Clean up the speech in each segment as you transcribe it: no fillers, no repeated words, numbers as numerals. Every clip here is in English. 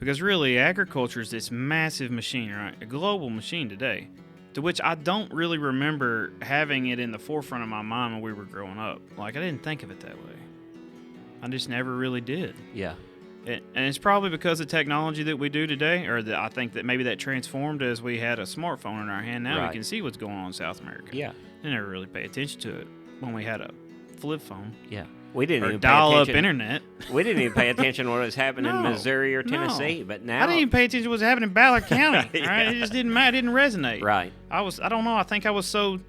Because really, agriculture is this massive machine, right? A global machine today, to which I don't really remember having it in the forefront of my mind when we were growing up. Like, I didn't think of it that way. I just never really did. Yeah. And it's probably because of technology that we do today, or that I think that maybe that transformed as we had a smartphone in our hand. Now we can see what's going on in South America. Yeah. I never really pay attention to it when we had a flip phone. Yeah. We didn't even dial-up pay attention. internet. We didn't even pay attention to what was happening in Missouri or Tennessee, but now I didn't even pay attention to what was happening in Ballard County. Right? It just didn't matter. It didn't resonate. Right. I don't know. I think I was so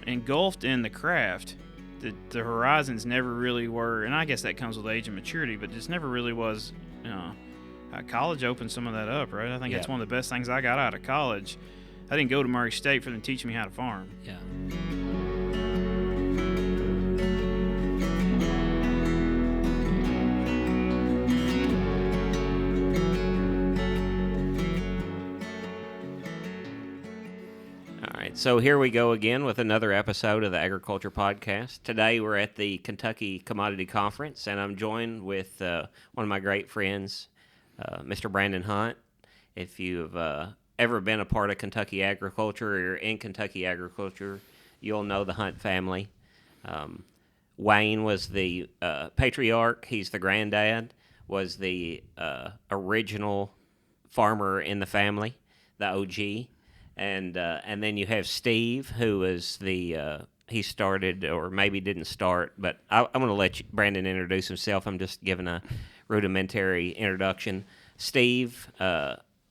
engulfed in the craft that the horizons never really were, and I guess that comes with age and maturity, but just never really was. College opened some of that up, right? I think that's one of the best things I got out of college. I didn't go to Murray State for them to teach me how to farm. Yeah. So here we go again with another episode of the Agriculture Podcast. Today we're at the Kentucky Commodity Conference, and I'm joined with one of my great friends, Mr. Brandon Hunt. If you've ever been a part of Kentucky agriculture or you're in Kentucky agriculture, you'll know the Hunt family. Wayne was the patriarch. He's the granddad, was the original farmer in the family, the OG. And then you have Steve, who is he started or maybe didn't start, but I'm going to let Brandon introduce himself. I'm just giving a rudimentary introduction. Steve,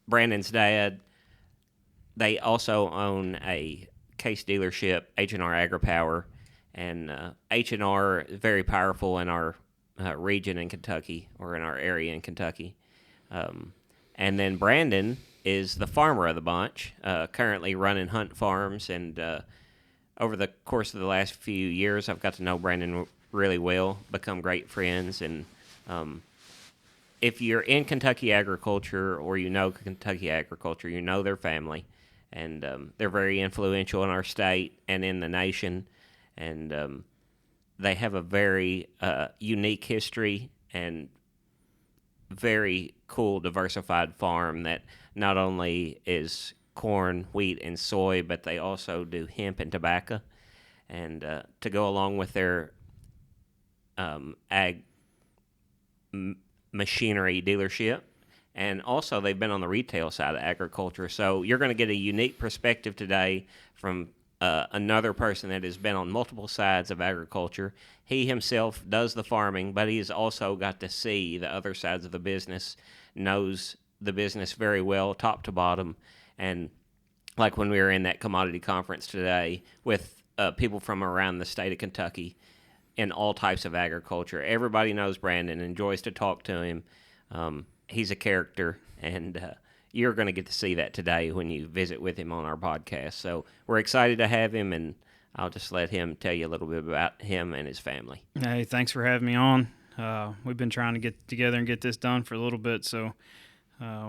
Brandon's dad, they also own a case dealership, H&R AgriPower, and H&R is very powerful in our region in Kentucky, or in our area in Kentucky. And then Brandon is the farmer of the bunch, currently running Hunt Farms, and over the course of the last few years, I've got to know Brandon really well, become great friends, and if you're in Kentucky agriculture or you know Kentucky agriculture, you know their family, and they're very influential in our state and in the nation, and they have a very unique history and very cool diversified farm that not only is corn, wheat, and soy, but they also do hemp and tobacco. And to go along with their ag machinery dealership, and also they've been on the retail side of agriculture. So you're going to get a unique perspective today from another person that has been on multiple sides of agriculture. He himself does the farming, but he's also got to see the other sides of the business, knows the business very well, top to bottom. And like when we were in that commodity conference today with people from around the state of Kentucky in all types of agriculture, everybody knows Brandon, enjoys to talk to him. He's a character, and you're going to get to see that today when you visit with him on our podcast. So we're excited to have him, and I'll just let him tell you a little bit about him and his family. Hey, thanks for having me on. We've been trying to get together and get this done for a little bit, so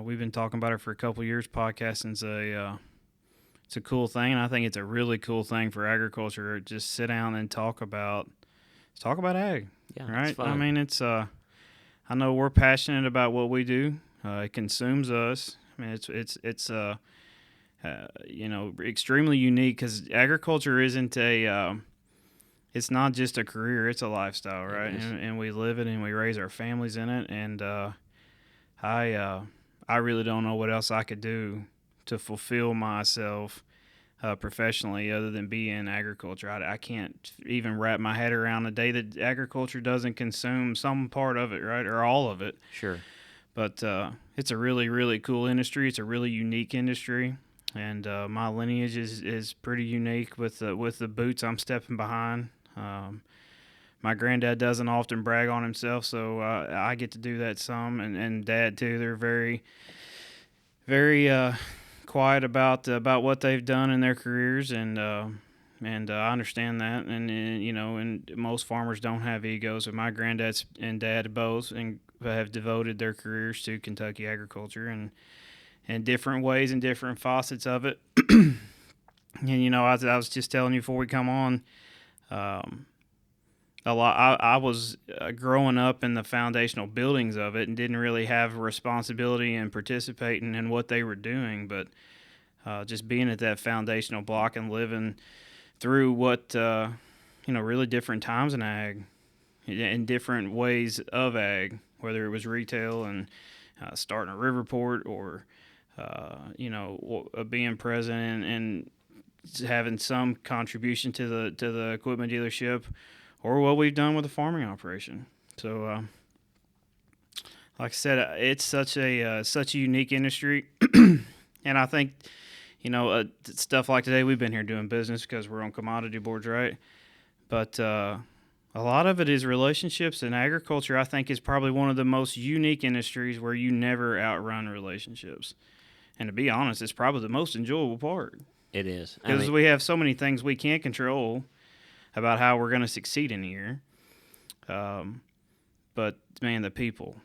we've been talking about it for a couple of years. Podcasting's it's a cool thing, and I think it's a really cool thing for agriculture. Just sit down and talk about ag. Yeah, right? It's fun. I mean, it's I know we're passionate about what we do. It consumes us. I mean, it's extremely unique because agriculture isn't it's not just a career, it's a lifestyle, right? And we live it and we raise our families in it. And I really don't know what else I could do to fulfill myself professionally other than be in agriculture. I can't even wrap my head around a day that agriculture doesn't consume some part of it, right? Or all of it. Sure. But it's a really, really cool industry. It's a really unique industry, and my lineage is pretty unique with the boots I'm stepping behind. My granddad doesn't often brag on himself, so I get to do that some, and Dad too. They're very, very quiet about what they've done in their careers, and I understand that. And most farmers don't have egos, but my granddad and dad both have devoted their careers to Kentucky agriculture and in different ways and different facets of it. And I was just telling you before we come on, a lot. I was growing up in the foundational buildings of it and didn't really have responsibility in participating in what they were doing, but just being at that foundational block and living through what really different times in ag, in different ways of ag, whether it was retail and starting a river port, or being present and having some contribution to the equipment dealership, or what we've done with the farming operation. So, like I said, it's such a unique industry, and I think stuff like today, we've been here doing business because we're on commodity boards, right? But a lot of it is relationships, and agriculture, I think, is probably one of the most unique industries where you never outrun relationships. And to be honest, it's probably the most enjoyable part. It is. Because we have so many things we can't control about how we're going to succeed in here. But, man, the people.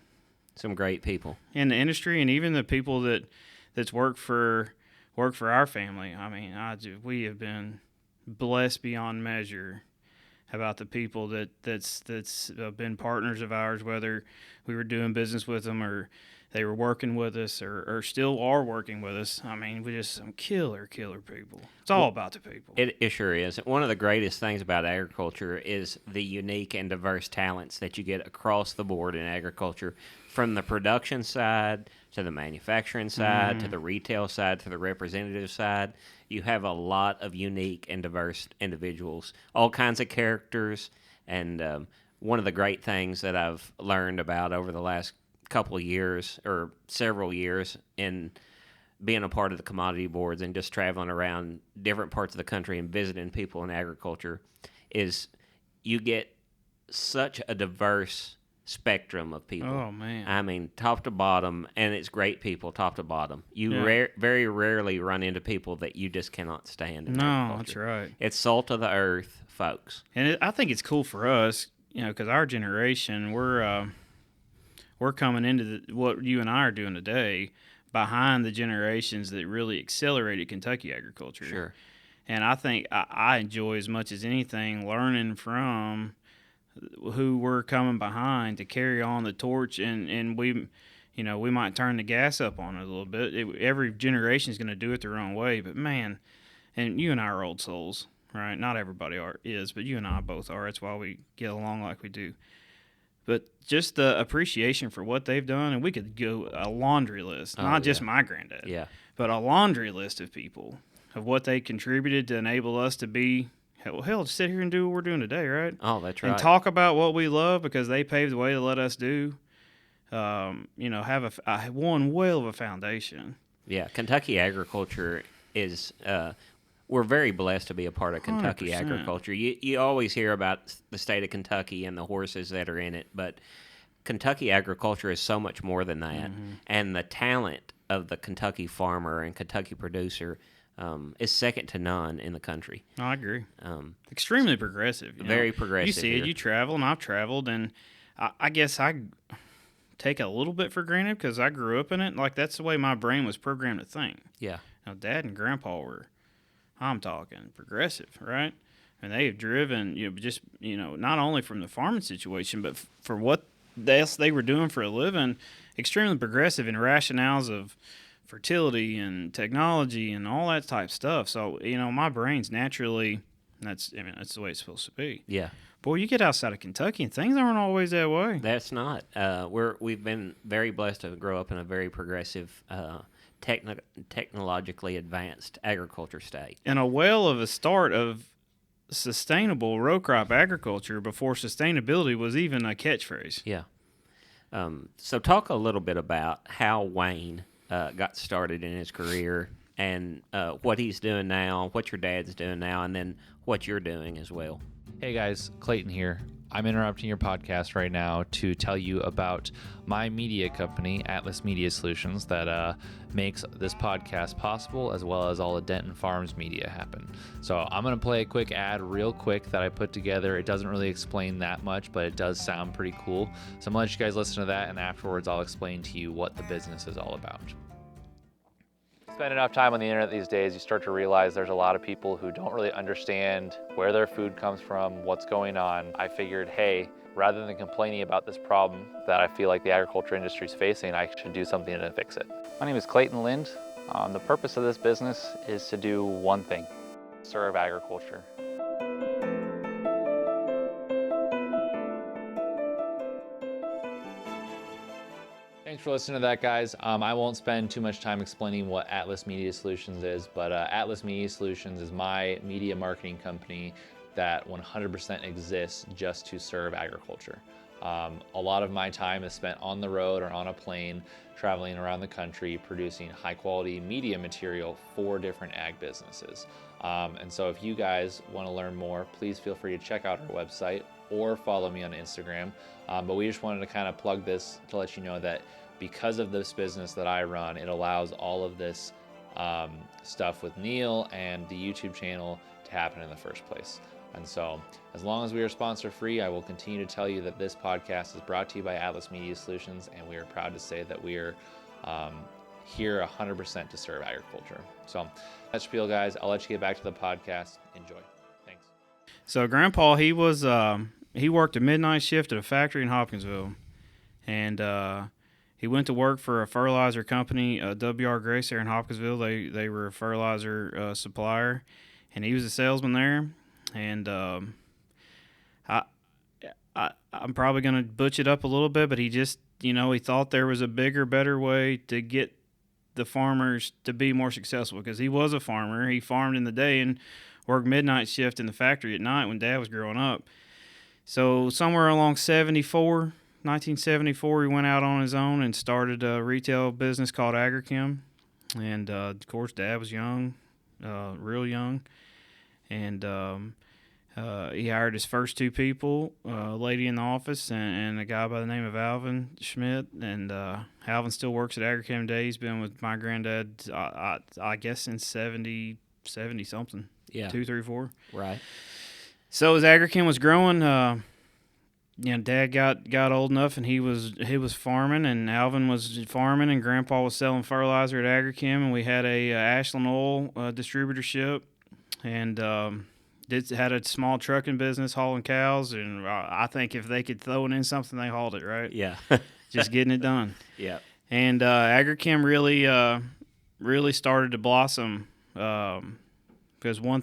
Some great people. In the industry, and even the people that's work for our family. I mean, we have been blessed beyond measure about the people that's been partners of ours, whether we were doing business with them or they were working with us or still are working with us. I mean, we're just some killer people. It's all about the people. It sure is. One of the greatest things about agriculture is the unique and diverse talents that you get across the board in agriculture, from the production side to the manufacturing side to the retail side to the representative side. You have a lot of unique and diverse individuals, all kinds of characters. And one of the great things that I've learned about over the last couple of years or several years in being a part of the commodity boards and just traveling around different parts of the country and visiting people in agriculture is you get such a diverse spectrum of people. Oh, man. I mean, top to bottom, and it's great people, top to bottom. You very rarely run into people that you just cannot stand in agriculture. That's right. It's salt of the earth, folks. And I think it's cool for us, because our generation, we're coming into what you and I are doing today behind the generations that really accelerated Kentucky agriculture. Sure. And I think I enjoy as much as anything learning from who we're coming behind to carry on the torch, and we might turn the gas up on it a little bit. Every generation is going to do it their own way, but man, and you and I are old souls, right? Not everybody is, but you and I both are. That's why we get along like we do. But just the appreciation for what they've done, and we could go a laundry list, not just my granddad, but a laundry list of people, of what they contributed to enable us to be, hell, sit here and do what we're doing today, right? Oh, that's right. And talk about what we love because they paved the way to let us do, have one whale of a foundation. Yeah, Kentucky agriculture is we're very blessed to be a part of Kentucky 100%. agriculture. You always hear about the state of Kentucky and the horses that are in it, but Kentucky agriculture is so much more than that. Mm-hmm. And the talent of the Kentucky farmer and Kentucky producer is second to none in the country. I agree. Extremely progressive. Very progressive. You see here. it, you travel, and I've traveled, and I guess I take a little bit for granted because I grew up in it. Like, that's the way my brain was programmed to think. Yeah. Dad and Grandpa were, I'm talking progressive, right? And they have driven, not only from the farming situation, but for what else they were doing for a living, extremely progressive in rationales of fertility and technology and all that type stuff. So, my brain's naturally, that's the way it's supposed to be. Yeah. Boy, you get outside of Kentucky and things aren't always that way. That's not. We've been very blessed to grow up in a very progressive, technologically advanced agriculture state. And a whale of a start of sustainable row crop agriculture before sustainability was even a catchphrase. Yeah. So talk a little bit about how Wayne got started in his career and what he's doing now, what your dad's doing now, and then what you're doing as well. Hey guys, Clayton here. I'm interrupting your podcast right now to tell you about my media company, Atlas Media Solutions, that makes this podcast possible, as well as all the Denton Farms media happen. So I'm going to play a quick ad real quick that I put together. It doesn't really explain that much, but it does sound pretty cool. So I'm going to let you guys listen to that, and afterwards I'll explain to you what the business is all about. Spend enough time on the internet these days, you start to realize there's a lot of people who don't really understand where their food comes from, what's going on. I figured, hey, rather than complaining about this problem that I feel like the agriculture industry is facing, I should do something to fix it. My name is Clayton Lind. The purpose of this business is to do one thing: serve agriculture. Thanks for listening to that, guys. I won't spend too much time explaining what Atlas Media Solutions is, but Atlas Media Solutions is my media marketing company that 100% exists just to serve agriculture. A lot of my time is spent on the road or on a plane, traveling around the country, producing high quality media material for different ag businesses. And so if you guys want to learn more, please feel free to check out our website or follow me on Instagram. But we just wanted to kind of plug this to let you know that because of this business that I run, it allows all of this stuff with Neil and the YouTube channel to happen in the first place. And so as long as we are sponsor free, I will continue to tell you that this podcast is brought to you by Atlas Media Solutions, and we are proud to say that we are here 100% to serve agriculture. So that's spiel, guys. I'll let you get back to the podcast. Enjoy. Thanks. So Grandpa, he worked a midnight shift at a factory in Hopkinsville, and he went to work for a fertilizer company, W.R. Grace there in Hopkinsville. They were a fertilizer supplier, and he was a salesman there. And I'm probably going to butch it up a little bit, but he just, he thought there was a bigger, better way to get the farmers to be more successful, because he was a farmer. He farmed in the day and worked midnight shift in the factory at night when Dad was growing up. So somewhere along 1974, he went out on his own and started a retail business called Agrichem. And, of course, Dad was young, real young. And he hired his first two people, a lady in the office and a guy by the name of Alvin Schmidt. And Alvin still works at Agrichem today. He's been with my granddad, I guess, since 70-something. Yeah. 2, 3, 4. Right. So as Agrichem was growing, Dad got old enough, and he was farming, and Alvin was farming, and Grandpa was selling fertilizer at Agrichem, and we had a Ashland Oil distributorship, and had a small trucking business hauling cows, and I think if they could throw it in something, they hauled it, right? Yeah. Just getting it done. Yeah. And Agrichem really started to blossom. Because one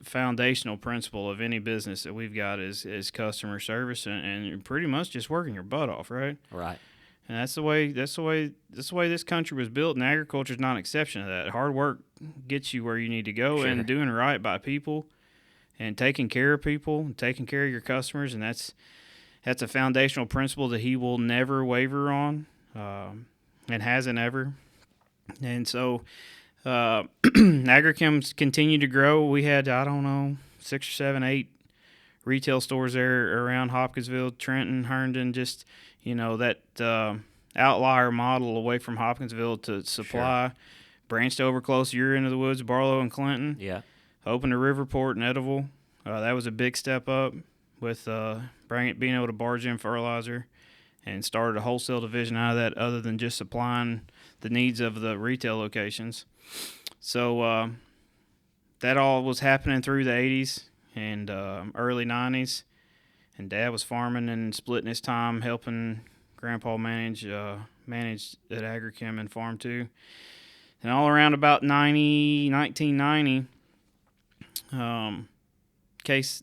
foundational principle of any business that we've got is customer service, and pretty much just working your butt off, right? Right. And that's the way this country was built, and agriculture is not an exception to that. Hard work gets you where you need to go, Sure. and doing right by people, and taking care of people, and taking care of your customers, and that's a foundational principle that he will never waver on, and hasn't ever. And so Agrichem continued to grow. We had, 6 or 7, 8 retail stores there around Hopkinsville, Trenton, Herndon, just, that outlier model away from Hopkinsville to supply. Sure. Branched over close to your end of the woods, Barlow and Clinton. Yeah. Opened a Riverport and Ediville. That was a big step up with being able to barge in fertilizer, and started a wholesale division out of that, other than just supplying the needs of the retail locations. So that all was happening through the 80s and early 90s, and Dad was farming and splitting his time helping Grandpa manage at Agrichem and farm too. And all around about 1990,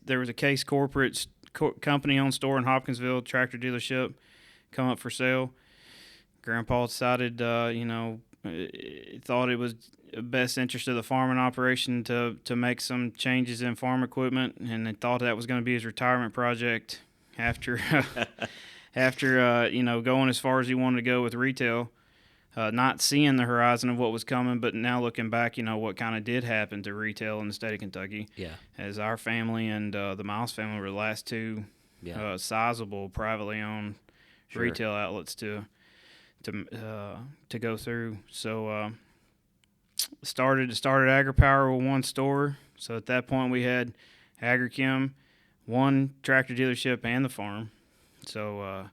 there was a Case corporate company-owned store in Hopkinsville, tractor dealership, come up for sale. Grandpa decided, thought it was best interest of the farming operation to make some changes in farm equipment, and they thought that was going to be his retirement project after going as far as he wanted to go with retail, not seeing the horizon of what was coming, but now looking back, what kind of did happen to retail in the state of Kentucky. Yeah. As our family and the Miles family were the last two sizable privately owned retail outlets to go through. So started AgriPower with one store. So at that point we had Agrichem, one tractor dealership, and the farm. So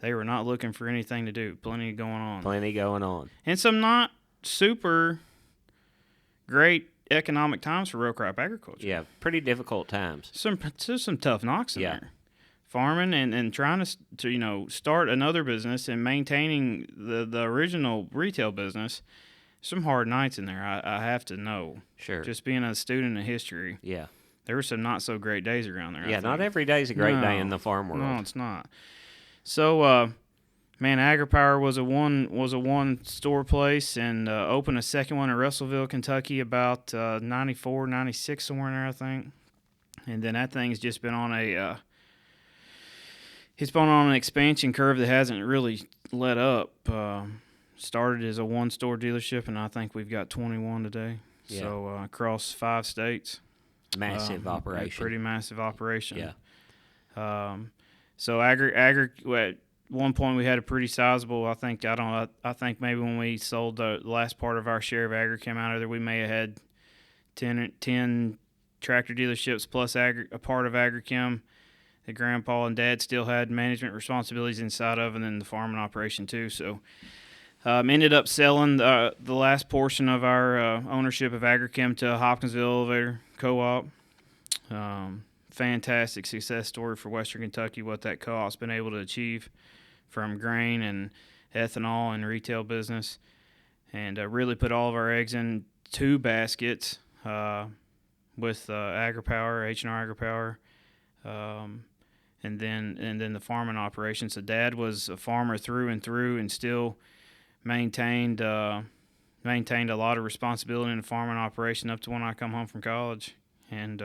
they were not looking for anything to do. Plenty going on. Plenty going on. And some not super great economic times for row crop agriculture. Yeah, pretty difficult times. Some tough knocks in Yeah. there. Farming and trying to start another business and maintaining the original retail business. Some hard nights in there. I have to know. Sure. Just being a student of history, Yeah. there were some not so great days around there. I Yeah, not think. every day's a great day in No. the farm world. No, it's not. So, man, AgriPower was a one store place, and opened a second one in Russellville, Kentucky, about 94, 96, somewhere in there, I think. And then that thing's just been on it's been on an expansion curve that hasn't really let up. Started as a one-store dealership, and I think we've got 21 today. Yeah. So across 5 states. Massive A operation. pretty massive operation. Yeah. So at one point we had a pretty sizable. I think maybe when we sold the last part of our share of Agrichem out of there, we may have had 10 tractor dealerships plus a part of Agrichem that Grandpa and Dad still had management responsibilities inside of, and then the farming operation too. So ended up selling the last portion of our ownership of Agrichem to Hopkinsville Elevator Co-op. Fantastic success story for Western Kentucky, what that co-op's been able to achieve from grain and ethanol and retail business, and really put all of our eggs in 2 baskets with AgriPower, H&R AgriPower, and then the farming operation. So Dad was a farmer through and through, and still maintained a lot of responsibility in the farming operation up to when I come home from college. And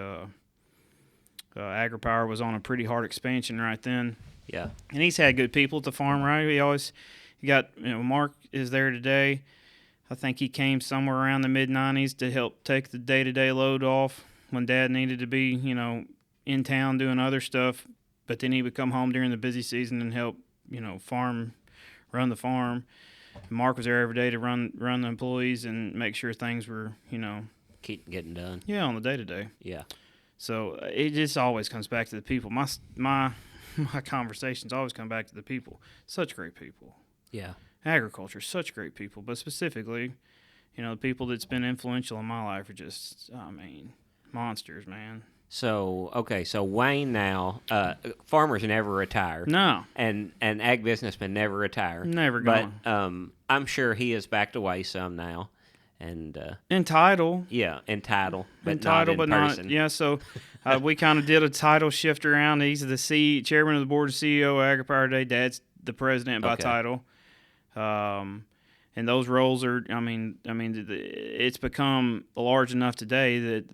AgriPower was on a pretty hard expansion right then. Yeah. And he's had good people at the farm, right? He got, Mark is there today. I think he came somewhere around the mid-90s to help take the day-to-day load off when Dad needed to be, in town doing other stuff. But then he would come home during the busy season and help, run the farm. Mark was there every day to run the employees and make sure things were, Keep getting done. yeah, on the day-to-day. Yeah. So it just always comes back to the people. My conversations always come back to the people. Such great people. Yeah. Agriculture, such great people. But specifically, the people that's been influential in my life are just, monsters, man. So Wayne now, farmers never retire. No. And ag businessmen never retire. Never But gone. I'm sure he is backed away some now. And In title. yeah, in title, but In title, not in but person. not. Yeah, so we kind of did a title shift around. He's the chairman of the board, CEO of AgriPower today. Dad's the president by Okay. title. And those roles are, it's become large enough today that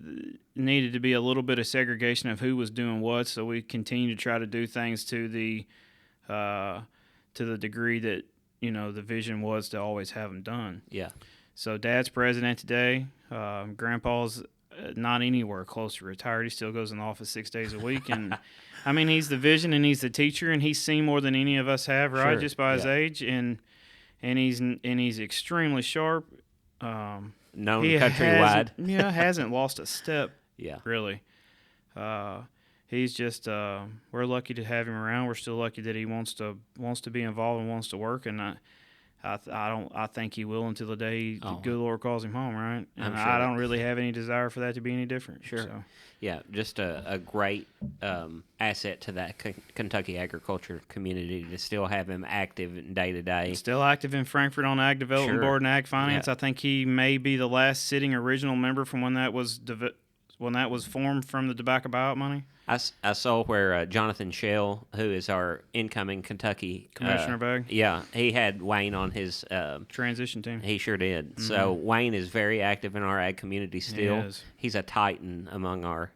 needed to be a little bit of segregation of who was doing what. So we continue to try to do things to the degree that, the vision was to always have them done. Yeah. So Dad's president today. Grandpa's not anywhere close to retired. He still goes in the office 6 days a week. And, he's the vision and he's the teacher, and he's seen more than any of us have, right, Sure. just by his Yeah. age. And he's extremely sharp. Known He countrywide. hasn't lost a step, Yeah. really. He's just we're lucky to have him around. We're still lucky that he wants to be involved and wants to work, and I think he will until the day the good Lord calls him home, right? And sure I don't really have any desire for that to be any different. Sure. So. Yeah, just a great asset to that Kentucky agriculture community to still have him active day to day. Still active in Frankfurt on Ag Development Sure. Board and Ag Finance. Yeah. I think he may be the last sitting original member from when that was formed from the tobacco buyout money. I saw where Jonathan Shell, who is our incoming Kentucky Commissioner of Ag. Yeah, he had Wayne on his Transition team. He sure did. So Wayne is very active in our ag community still. is. He's a titan among our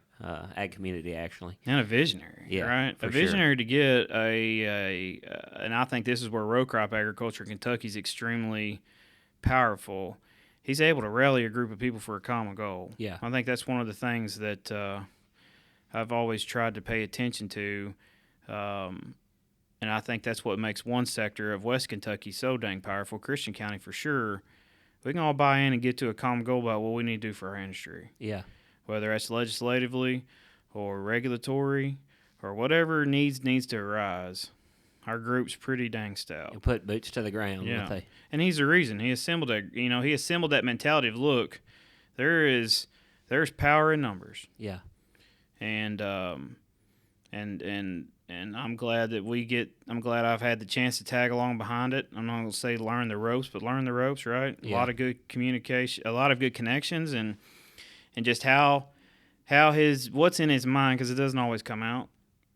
ag community, actually. And a visionary, Yeah, right? for A visionary to get and I think this is where row crop agriculture in Kentucky is extremely powerful. He's able to rally a group of people for a common goal. Yeah. I think that's one of the things that I've always tried to pay attention to, and I think that's what makes one sector of West Kentucky so dang powerful, Christian County for sure. We can all buy in and get to a common goal about what we need to do for our industry. Yeah. Whether that's legislatively or regulatory or whatever needs to arise. Our group's pretty dang stout. You put boots to the ground. Yeah, and he's the reason. He assembled that mentality of, look, there's power in numbers. Yeah. And and I'm glad that I'm glad I've had the chance to tag along behind it. I'm not going to say learn the ropes, but learn the ropes, right? Yeah. A lot of good communication, a lot of good connections, and just how what's in his mind, because it doesn't always come out,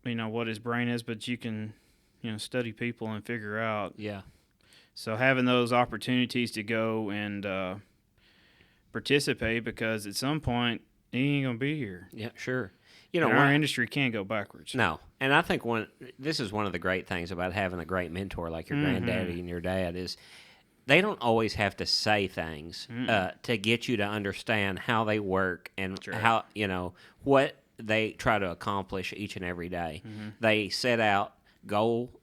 what his brain is, but you can, study people and figure out. Yeah. So having those opportunities to go and participate, because at some point he ain't going to be here. Yeah, sure. Our industry can't go backwards. No. And I think this is one of the great things about having a great mentor like your granddaddy and your dad is they don't always have to say things to get you to understand how they work and how, what they try to accomplish each and every day. Mm-hmm. They set out goal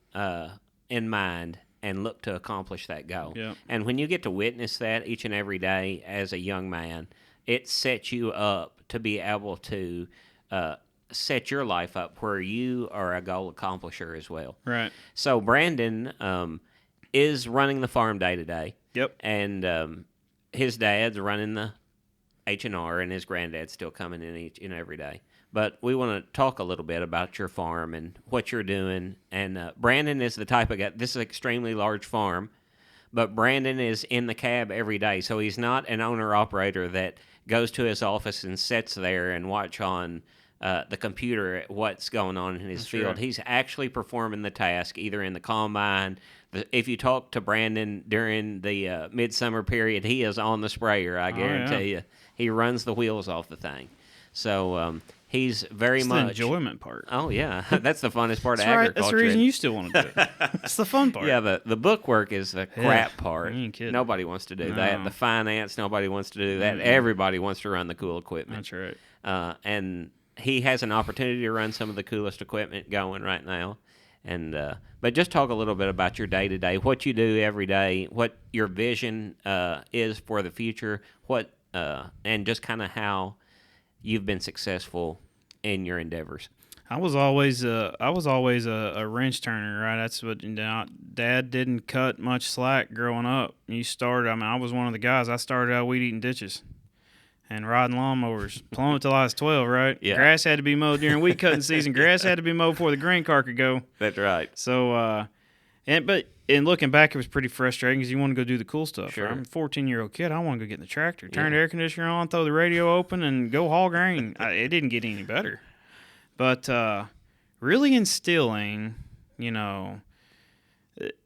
in mind and look to accomplish that goal. Yep. And when you get to witness that each and every day as a young man, it sets you up to be able to set your life up where you are a goal accomplisher as well. Right. So Brandon is running the farm day to day. Yep. And his dad's running the H&R, and his granddad's still coming in each and every day. But we want to talk a little bit about your farm and what you're doing. And Brandon is the type of guy. This is an extremely large farm, but Brandon is in the cab every day. So he's not an owner-operator that goes to his office and sits there and watch on the computer what's going on in his field. Right. He's actually performing the task, either in the combine. If you talk to Brandon during the midsummer period, he is on the sprayer, I guarantee you. He runs the wheels off the thing. So he's very much the enjoyment part. Oh, yeah. That's the funnest part of agriculture. That's the reason you still want to do it. It's the fun part. Yeah, the book work is the crap part. You ain't kidding. Nobody wants to do that. The finance, nobody wants to do that. Everybody wants to run the cool equipment. That's right. And he has an opportunity to run some of the coolest equipment going right now. And but just talk a little bit about your day-to-day, what you do every day, what your vision is for the future, and just kind of how you've been successful in your endeavors. I was always a wrench turner, right? That's what Dad didn't cut much slack growing up. I was one of the guys. I started out weed eating ditches and riding lawnmowers, plowing until I was 12, right? Yeah. Grass had to be mowed during wheat cutting season. Grass had to be mowed before the grain car could go. That's right. So, and looking back, it was pretty frustrating because you want to go do the cool stuff. Sure. Right? I'm a 14-year-old kid. I want to go get in the tractor, turn the air conditioner on, throw the radio open, and go haul grain. It didn't get any better. But really instilling,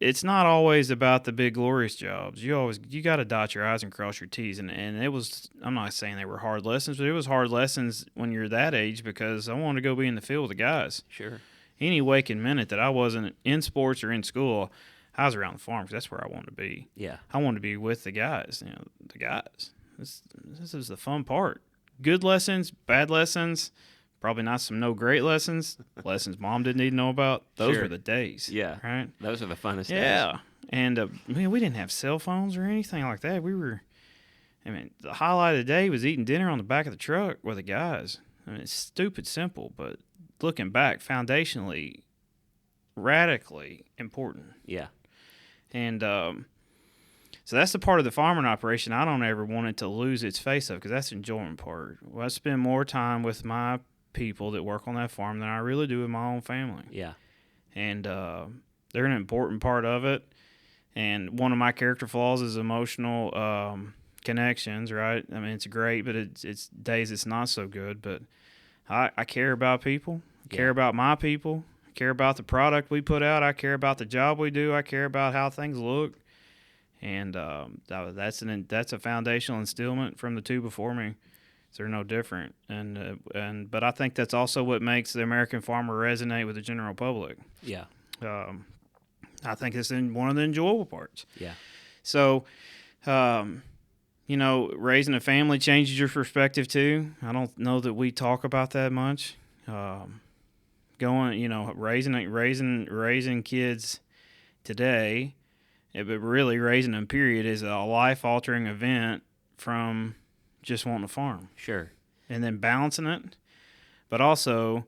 it's not always about the big glorious jobs. You got to dot your I's and cross your T's. And it was, I'm not saying they were hard lessons, but it was hard lessons when you're that age because I wanted to go be in the field with the guys. Sure. Any waking minute that I wasn't in sports or in school, I was around the farm because that's where I wanted to be. Yeah. I wanted to be with the guys, the guys. This is the fun part. Good lessons, bad lessons, probably not some no great lessons. Lessons Mom didn't need to know about. Those were the days. Yeah. Right? Those are the funnest days. Yeah. And we didn't have cell phones or anything like that. The highlight of the day was eating dinner on the back of the truck with the guys. It's stupid simple, but looking back, foundationally, radically important. Yeah. And so that's the part of the farming operation I don't ever want it to lose its face of because that's the enjoyment part. Well, I spend more time with my people that work on that farm than I really do with my own family. Yeah. And they're an important part of it. And one of my character flaws is emotional connections, right? It's great, but it's days it's not so good. But I care about people. I care about my people. I care about the product we put out. I care about the job we do. I care about how things look. And that's a foundational instillment from the two before me. So they're no different. But I think that's also what makes the American farmer resonate with the general public. Yeah. I think it's one of the enjoyable parts. Yeah. So, raising a family changes your perspective too. I don't know that we talk about that much. Raising kids today, but really raising them, period, is a life-altering event from just wanting to farm. Sure. And then balancing it, but also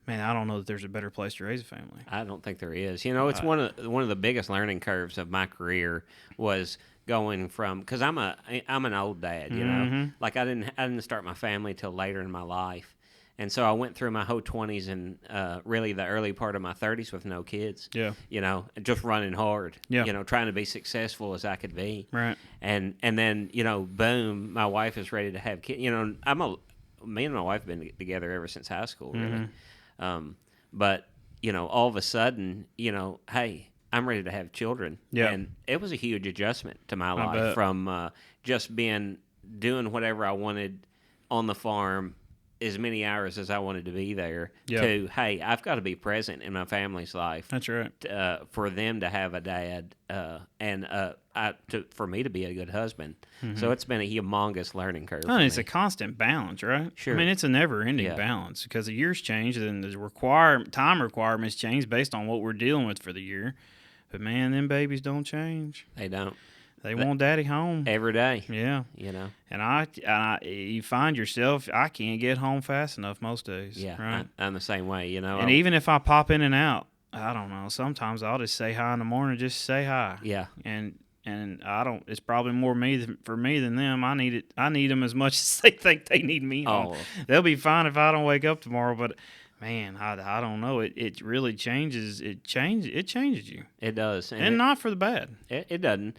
man, I don't know that there's a better place to raise a family. I don't think there is. You know, it's one of the biggest learning curves of my career was going from, because I'm an old dad. You know, like I didn't start my family till later in my life. And so I went through my whole 20s and really the early part of my 30s with no kids. Yeah. You know, just running hard. Yeah. You know, trying to be successful as I could be. Right. And then, you know, boom, my wife is ready to have kids. You know, me and my wife have been together ever since high school, really. But, you know, all of a sudden, you know, hey, I'm ready to have children. Yeah. And it was a huge adjustment to my I life bet. from just doing whatever I wanted on the farm as many hours as I wanted to be there to, hey, I've got to be present in my family's life. That's right. For them to have a dad and for me to be a good husband. So it's been a humongous learning curve. And it's a constant balance, right? Sure. I mean, it's a never-ending balance because the years change and the time requirements change based on what we're dealing with for the year. But, man, them babies don't change. They don't. They want daddy home. Every day. Yeah. You know. And you find yourself, I can't get home fast enough most days. Yeah. Right? I'm the same way, you know. And even if I pop in and out, I don't know. Sometimes I'll just say hi in the morning, just say hi. Yeah. And I don't. It's probably more for me than them. I need it. I need them as much as they think they need me. Oh. They'll be fine if I don't wake up tomorrow. But man, I don't know. It really changes. It changes you. It does, and not for the bad. It doesn't.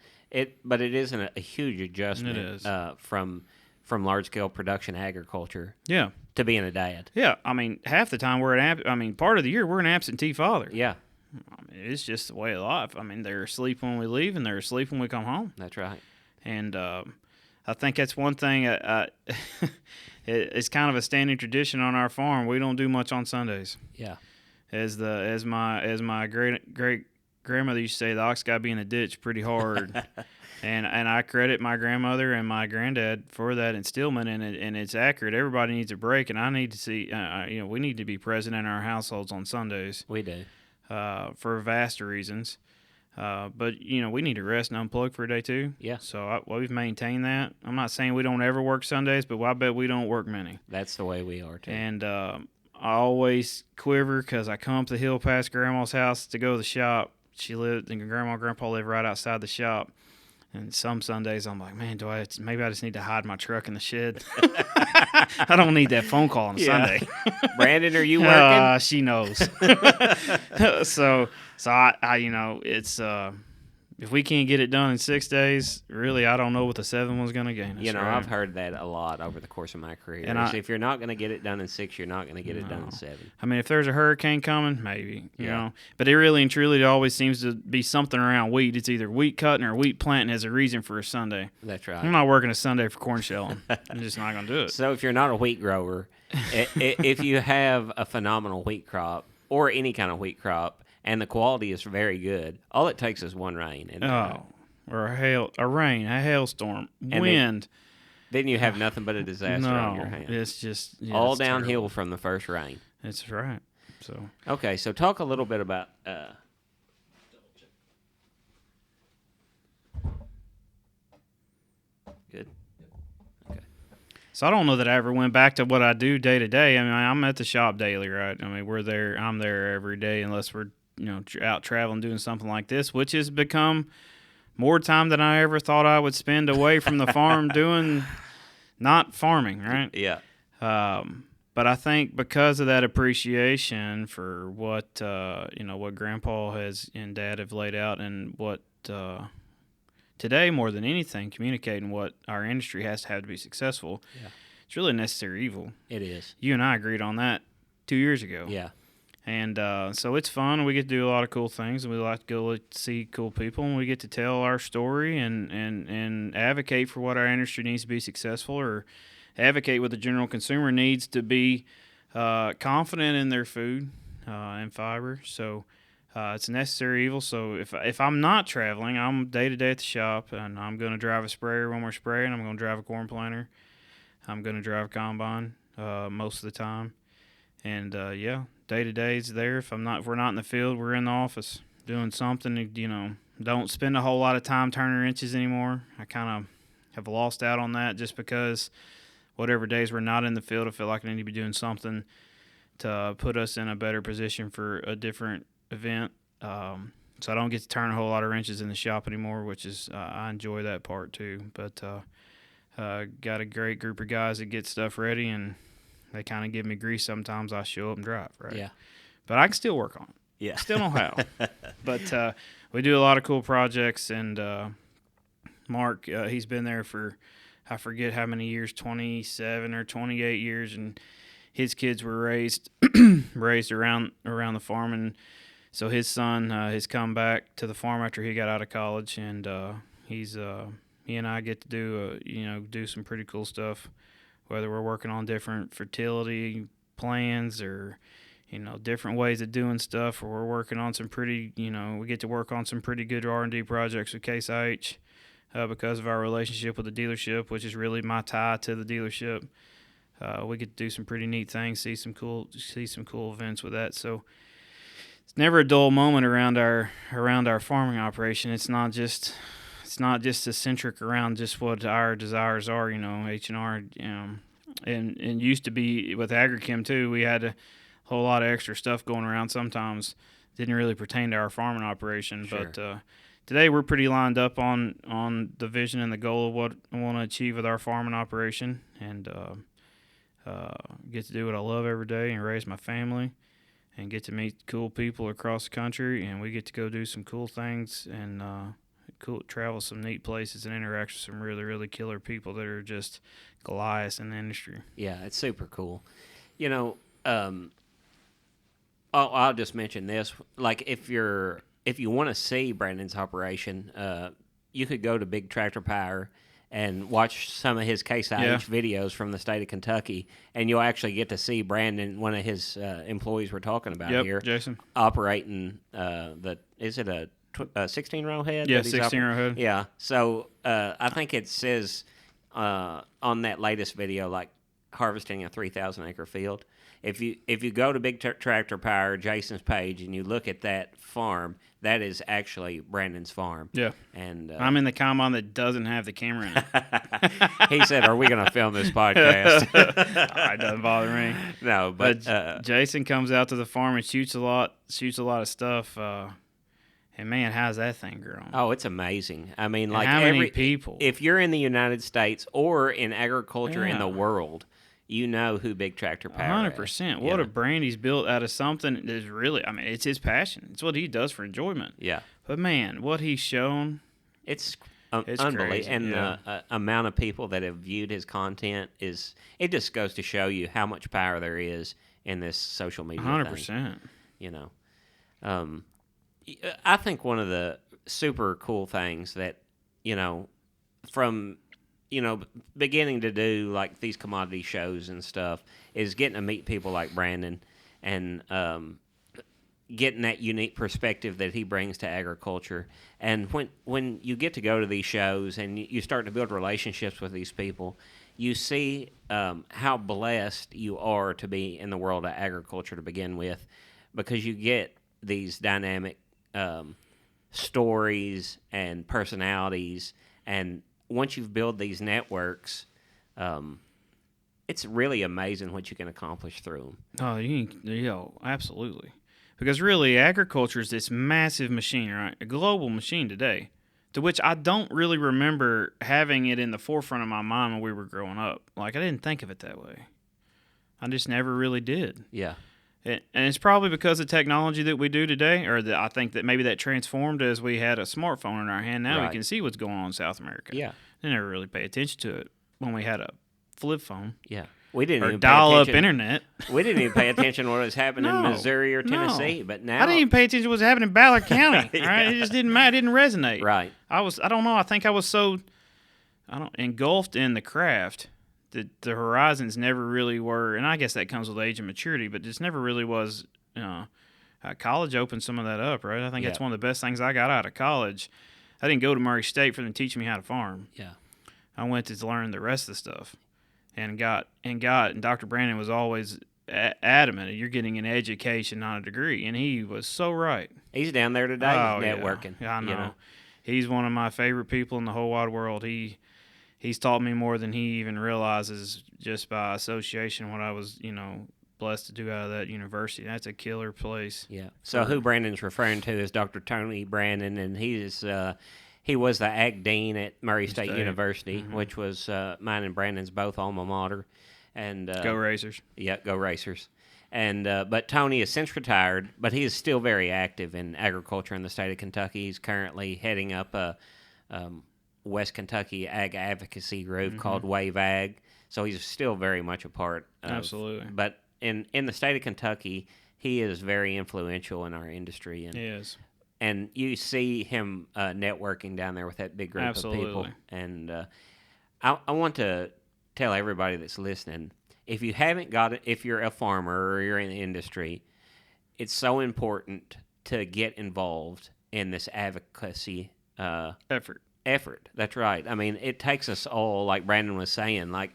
But it isn't a huge adjustment. It is. From large scale production agriculture. Yeah. To being a dad. Yeah. I mean, half the time part of the year we're an absentee father. Yeah. I mean, it's just the way of life. I mean, they're asleep when we leave, and they're asleep when we come home. That's right. And I think that's one thing. It's kind of a standing tradition on our farm. We don't do much on Sundays. Yeah. As my great grandmother used to say, the ox got to be in the ditch pretty hard. and I credit my grandmother and my granddad for that instillment, and it's accurate. Everybody needs a break, and I need to see. We need to be present in our households on Sundays. We do. For vast reasons. But, we need to rest and unplug for a day, too. Yeah. So we've maintained that. I'm not saying we don't ever work Sundays, but I bet we don't work many. That's the way we are, too. And I always quiver because I come up the hill past Grandma's house to go to the shop. Grandma and Grandpa live right outside the shop. And some Sundays I'm like, man, maybe I just need to hide my truck in the shed. I don't need that phone call on a Sunday. Brandon, are you working? She knows. so it's if we can't get it done in 6 days, really, I don't know what the 7th one's going to gain us. I've heard that a lot over the course of my career. And if you're not going to get it done in 6, you're not going to get it done in 7. I mean, if there's a hurricane coming, maybe, you know. But it really and truly always seems to be something around wheat. It's either wheat cutting or wheat planting as a reason for a Sunday. That's right. I'm not working a Sunday for corn shelling. I'm just not going to do it. So if you're not a wheat grower, if you have a phenomenal wheat crop or any kind of wheat crop, and the quality is very good, all it takes is one rain. Or a hailstorm, wind. Then you have nothing but a disaster on your hands. It's just all it's downhill terrible. from the first rain. That's right. So okay, so talk a little bit about. Good. Okay. So I don't know that I ever went back to what I do day to day. I mean, I'm at the shop daily, right? I mean, we're there. I'm there every day, unless we're out traveling doing something like this, which has become more time than I ever thought I would spend away from the farm doing not farming, right? Yeah. But I think because of that appreciation for what what Grandpa and Dad have laid out, and what today more than anything communicating what our industry has to have to be successful. Yeah. It's really a necessary evil. It is. You and I agreed on that 2 years ago. Yeah. And so it's fun. We get to do a lot of cool things, and we like to go see cool people, and we get to tell our story and advocate for what our industry needs to be successful, or advocate what the general consumer needs to be confident in their food and fiber. So it's a necessary evil. So if I'm not traveling, I'm day-to-day at the shop, and I'm going to drive a sprayer when we're spraying. I'm going to drive a corn planter. I'm going to drive a combine most of the time. And, day-to-day is there. If we're not in the field, we're in the office doing something. Don't spend a whole lot of time turning inches anymore. I kind of have lost out on that just because whatever days we're not in the field, I feel like I need to be doing something to put us in a better position for a different event. So I don't get to turn a whole lot of wrenches in the shop anymore, which is I enjoy that part too. But got a great group of guys that get stuff ready, and they kind of give me grease sometimes. I show up and drive, right? Yeah. But I can still work on it. Yeah. Still know how. But we do a lot of cool projects, and Mark, he's been there for, I forget how many years, 27 or 28 years, and his kids were raised around the farm, and so his son has come back to the farm after he got out of college, and he and I get to do some pretty cool stuff, whether we're working on different fertility plans or different ways of doing stuff, or we're working on some pretty, we get to work on some pretty good R&D projects with Case IH because of our relationship with the dealership, which is really my tie to the dealership. We get to do some pretty neat things, see some cool events with that. So it's never a dull moment around our farming operation. It's not just eccentric around just what our desires are, H&R, and used to be with agrichem too. We had a whole lot of extra stuff going around. Sometimes didn't really pertain to our farming operation, Sure. but today we're pretty lined up on the vision and the goal of what I want to achieve with our farming operation, and get to do what I love every day and raise my family, and get to meet cool people across the country, and we get to go do some cool things and travel some neat places and interact with some really, really killer people that are just Goliaths in the industry. Yeah, it's super cool. I'll just mention this. Like, if you want to see Brandon's operation, you could go to Big Tractor Power and watch some of his Case IH videos from the state of Kentucky, and you'll actually get to see Brandon, one of his employees we're talking about here, Jason, operating is it a 16-row head? Yeah, 16-row head. Yeah. So I think it says on that latest video, like, harvesting a 3,000-acre field. If you go to Big Tractor Power, Jason's page, and you look at that farm, that is actually Brandon's farm. Yeah. And I'm in the combine that doesn't have the camera in it. He said, "Are we going to film this podcast?" It doesn't bother me. No, but Jason comes out to the farm and shoots a lot of stuff. And man, how's that thing grown? Oh, it's amazing. I mean, like, how many people? If you're in the United States or in agriculture in the world, you know who Big Tractor Power is. 100%. What a brand he's built out of something that is really, it's his passion. It's what he does for enjoyment. Yeah. But man, what he's shown, it's unbelievable. Crazy. And the amount of people that have viewed his content it just goes to show you how much power there is in this social media 100%. thing. I think one of the super cool things that, from beginning to do like these commodity shows and stuff is getting to meet people like Brandon and getting that unique perspective that he brings to agriculture. And when you get to go to these shows and you start to build relationships with these people, you see how blessed you are to be in the world of agriculture to begin with, because you get these dynamic stories and personalities, and once you've built these networks, it's really amazing what you can accomplish through them. Oh, absolutely. Because really, agriculture is this massive machine, right? A global machine today, to which I don't really remember having it in the forefront of my mind when we were growing up. Like, I didn't think of it that way. I just never really did. Yeah. And it's probably because of technology that we do today, or that I think that maybe that transformed as we had a smartphone in our hand. Now we can see what's going on in South America. Yeah. I never really pay attention to it when we had a flip phone. Yeah. We didn't or even dial-up internet. We didn't even pay attention to what was happening in Missouri or Tennessee, but now I didn't even pay attention to what was happening in Ballard County. All right, it just didn't matter. It didn't resonate. Right. I don't know. I think I was so engulfed in the craft that the horizons never really were, and I guess that comes with age and maturity, but just never really was. College opened some of that up, right? I think that's one of the best things I got out of college. I didn't go to Murray State for them to teach me how to farm. Yeah. I went to learn the rest of the stuff, and Dr. Brandon was always adamant, you're getting an education, not a degree, and he was so right. He's down there today networking. Yeah, I know. He's one of my favorite people in the whole wide world. He's taught me more than he even realizes just by association. What I was, blessed to do out of that university. That's a killer place. Yeah. So who Brandon's referring to is Dr. Tony Brandon, and he was the Ag Dean at Murray State University, which was mine and Brandon's both alma mater. And Go Racers. Yeah, go Racers. And but Tony is since retired, but he is still very active in agriculture in the state of Kentucky. He's currently heading up a West Kentucky ag advocacy group called Wave Ag. So he's still very much a part of. Absolutely. But in the state of Kentucky, he is very influential in our industry. And, He is. And you see him networking down there with that big group of people. And I want to tell everybody that's listening, if you haven't got it, if you're a farmer or you're in the industry, it's so important to get involved in this advocacy effort. That's right. I mean, it takes us all, like Brandon was saying, like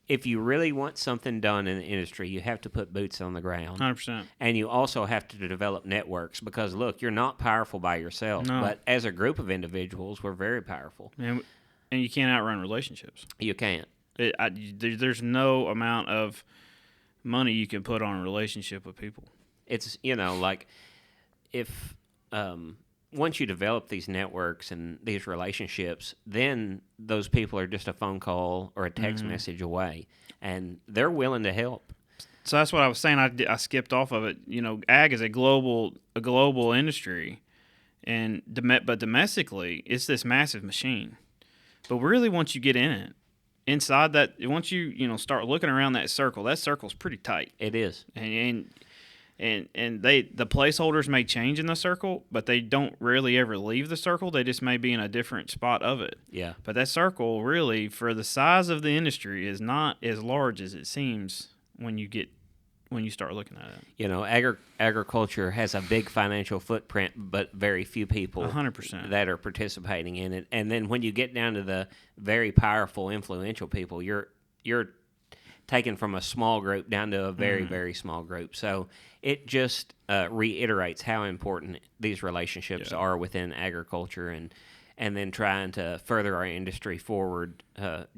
if you really want something done in the industry, you have to put boots on the ground. 100%. And you also have to develop networks because, look, you're not powerful by yourself. No. But as a group of individuals, we're very powerful. And you can't outrun relationships. You can't. There's no amount of money you can put on a relationship with people. It's, like if once you develop these networks and these relationships, then those people are just a phone call or a text message away, and they're willing to help. So that's what I was saying. I skipped off of it. Ag is a global industry, but domestically, it's this massive machine. But really, once you get in it, inside that, once you start looking around that circle's pretty tight. It is, and the placeholders may change in the circle, but they don't really ever leave the circle. They just may be in a different spot of it. Yeah. But that circle, really, for the size of the industry, is not as large as it seems when you start looking at it. Agriculture has a big financial footprint, but very few people 100% that are participating in it. And then when you get down to the very powerful, influential people, you're taken from a small group down to a very, very small group. So it just reiterates how important these relationships are within agriculture and then trying to further our industry forward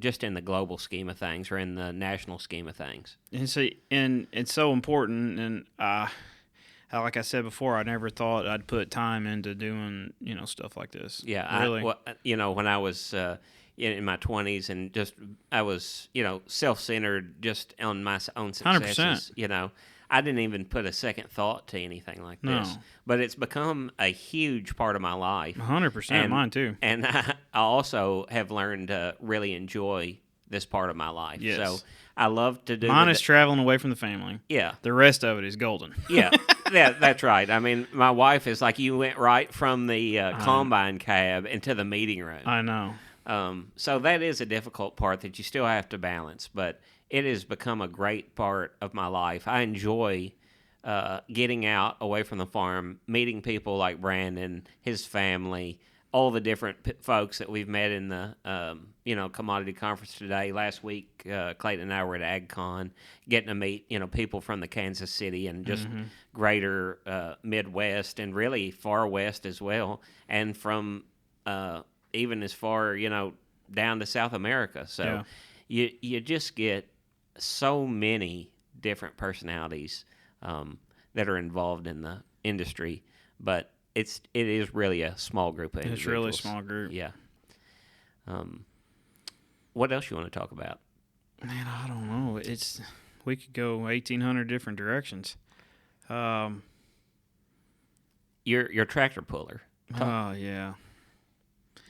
just in the global scheme of things or in the national scheme of things. And it's so important. And like I said before, I never thought I'd put time into doing, stuff like this. Yeah. Really. When I was in my 20s and I was, self-centered just on my own successes, 100%. I didn't even put a second thought to anything like this. No. But it's become a huge part of my life. 100%, mine too. And I also have learned to really enjoy this part of my life. Yes. So I love to do Mine is traveling away from the family. Yeah. The rest of it is golden. Yeah. Yeah, that's right. I mean, my wife is like, you went right from the combine cab into the meeting room. I know. So that is a difficult part that you still have to balance, but it has become a great part of my life. I enjoy getting out away from the farm, meeting people like Brandon, his family, all the different folks that we've met in the commodity conference today. Last week, Clayton and I were at AgCon, getting to meet people from the Kansas City and just greater Midwest and really far west as well, and from even as far down to South America. So you just get so many different personalities that are involved in the industry, but it is really a small group of individuals. It's really a small group. Yeah. What else you want to talk about? Man, I don't know. We could go 1,800 different directions. Your tractor puller. Oh yeah.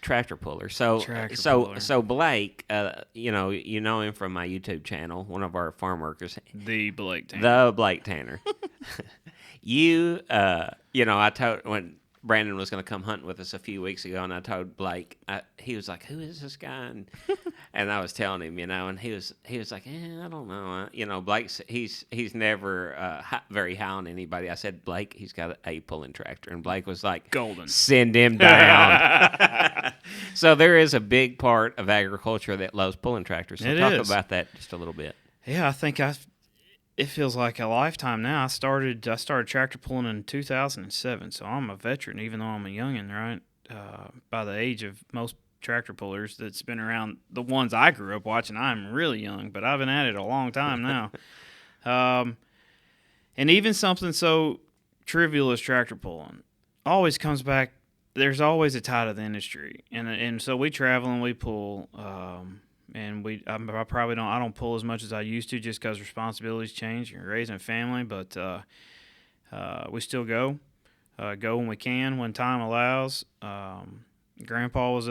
Tractor puller. So Blake, you know him from my YouTube channel, one of our farm workers. The Blake Tanner. The Blake Tanner. I told when Brandon was going to come hunting with us a few weeks ago, and I told Blake, he was like, "Who is this guy?" And I was telling him, and he was like, "I don't know." Blake's he's never very high on anybody. I said, "Blake, he's got a pulling tractor," and Blake was like, "Golden, send him down." So there is a big part of agriculture that loves pulling tractors. So talk about that just a little bit. Yeah, I think it feels like a lifetime now. I started tractor pulling in 2007, so I'm a veteran, even though I'm a youngin', right? By the age of most tractor pullers that's been around, the ones I grew up watching, I'm really young, but I've been at it a long time now. And even something so trivial as tractor pulling always comes back. There's always a tie to the industry, and so we travel and we pull. And I probably don't. I don't pull as much as I used to, just because responsibilities change. You're raising a family, but we still go. Go when we can, when time allows. Grandpa was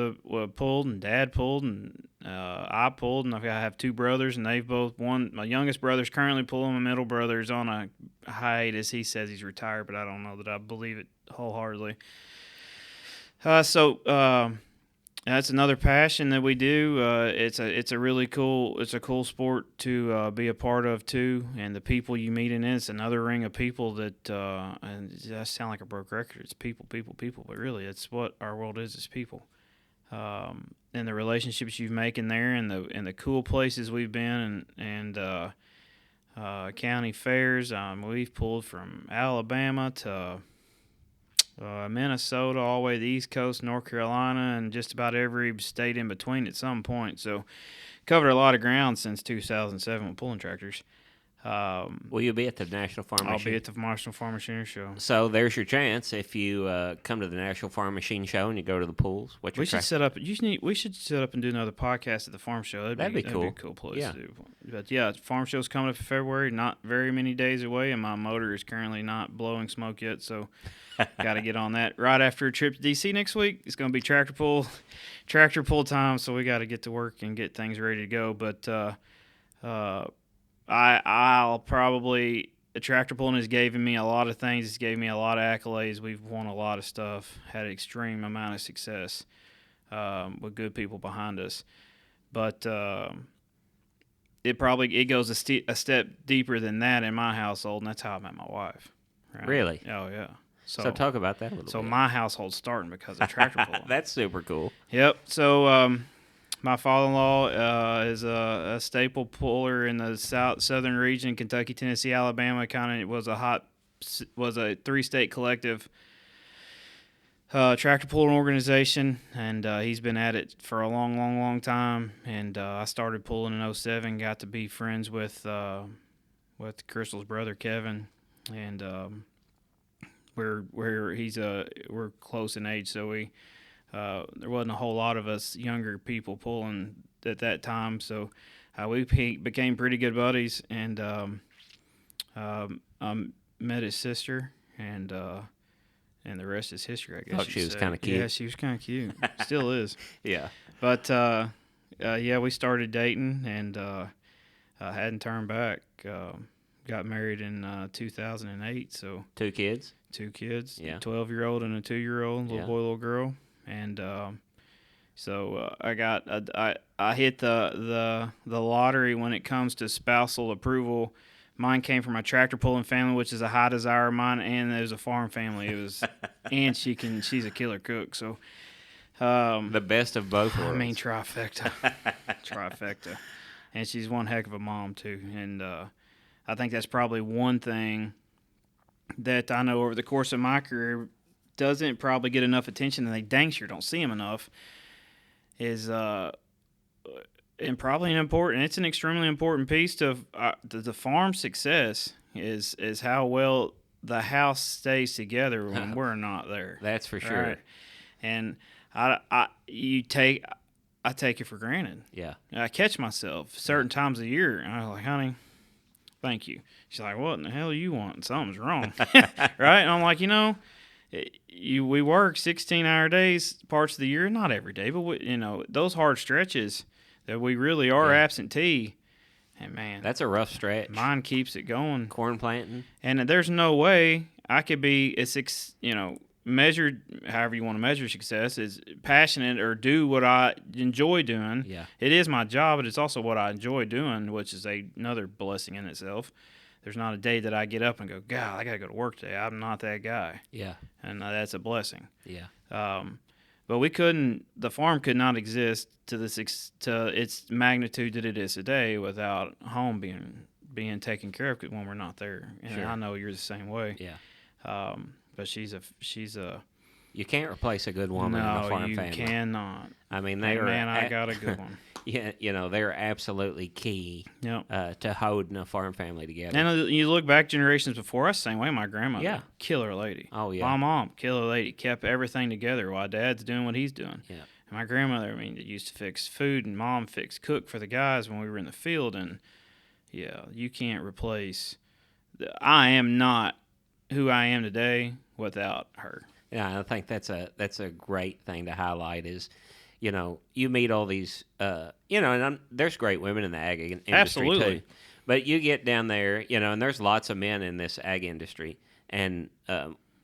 pulled, and Dad pulled, and I pulled, and I have two brothers, and they've both won. My youngest brother's currently pulling. My middle brother's on a hiatus. He says he's retired, but I don't know that I believe it wholeheartedly. So that's another passion that we do. It's a really cool sport to be a part of too, and the people you meet in it's another ring of people that and I sound like a broke record. It's people, but really it's what our world is people. And the relationships you make in there, and the cool places we've been, and county fairs. We've pulled from Alabama to Minnesota, all the way to the East Coast, North Carolina, and just about every state in between at some point. So, covered a lot of ground since 2007 with pulling tractors. Will you be at the National Farm Machine? I'll be at the National Farm Machinery Show. So there's your chance if you come to the National Farm Machine Show and you go to the pools. We should set up. We should set up and do another podcast at the farm show. That'd be cool. That'd be a cool place to do. But yeah, farm show's coming up in February. Not very many days away, and my motor is currently not blowing smoke yet. So got to get on that. Right after a trip to DC next week, it's going to be tractor pull time. So we got to get to work and get things ready to go. But I'll probably tractor pulling has given me a lot of things. It's gave me a lot of accolades. We've won a lot of stuff. Had an extreme amount of success with good people behind us. But it goes a step deeper than that in my household, and that's how I met my wife. Right? Really? Oh yeah. So talk about that a little bit. So my household's starting because of tractor pulling. That's super cool. Yep. So my father-in-law is a staple puller in the southern region, Kentucky, Tennessee, Alabama. Kind of was a 3-state collective tractor pulling organization, and he's been at it for a long time. And I started pulling in 2007. Got to be friends with Crystal's brother Kevin, and we're close in age, so we. There wasn't a whole lot of us younger people pulling at that time, so we became pretty good buddies, and met his sister, and the rest is history, I guess. She was kind of cute. Yeah, she was kind of cute. Still is. Yeah. But we started dating, and hadn't turned back. Got married in 2008. So 2 kids. 2 kids. Yeah. 12-year-old and a 2-year-old, little boy, little girl. And so I hit the lottery when it comes to spousal approval. Mine came from a tractor pulling family, which is a high desire of mine, and it was a farm family. It was, and she's a killer cook. So the best of both worlds. I mean, trifecta. And she's one heck of a mom too. And I think that's probably one thing that I know over the course of my career doesn't probably get enough attention, and they dang sure don't see him enough, is and probably it's an extremely important piece to the farm success is how well the house stays together when we're not there. That's for sure. Right? And I take it for granted. Yeah. I catch myself certain times of the year, and I'm like, honey, thank you. She's like, what in the hell you want? Something's wrong. Right? And I'm like, we work 16-hour days parts of the year, not every day, but those hard stretches that we really are absentee, and man, that's a rough stretch. Mine keeps it going. Corn planting, and there's no way I could be measured however you want to measure success is passionate or do what I enjoy doing. Yeah, it is my job, but it's also what I enjoy doing, which is another blessing in itself. There's not a day that I get up and go, God, I got to go to work today. I'm not that guy. Yeah. And that's a blessing. Yeah. But the farm could not exist to its magnitude that it is today without home being taken care of when we're not there. And sure. I know you're the same way. Yeah. But she's a You can't replace a good woman in a No, farm you family. cannot. I mean, Hey, man, I got a good one. Yeah, they're absolutely key Yep. to holding a farm family together. And you look back generations before us, same way. My grandmother, Yeah. killer lady. Oh, yeah. My mom, killer lady, kept everything together while Dad's doing what he's doing. Yeah. And my grandmother, I mean, used to fix food, and Mom cook for the guys when we were in the field. And yeah, you can't replace. I am not who I am today without her. Yeah, I think that's a great thing to highlight is, you meet all these, and there's great women in the ag industry Absolutely. too. But you get down there, and there's lots of men in this ag industry. And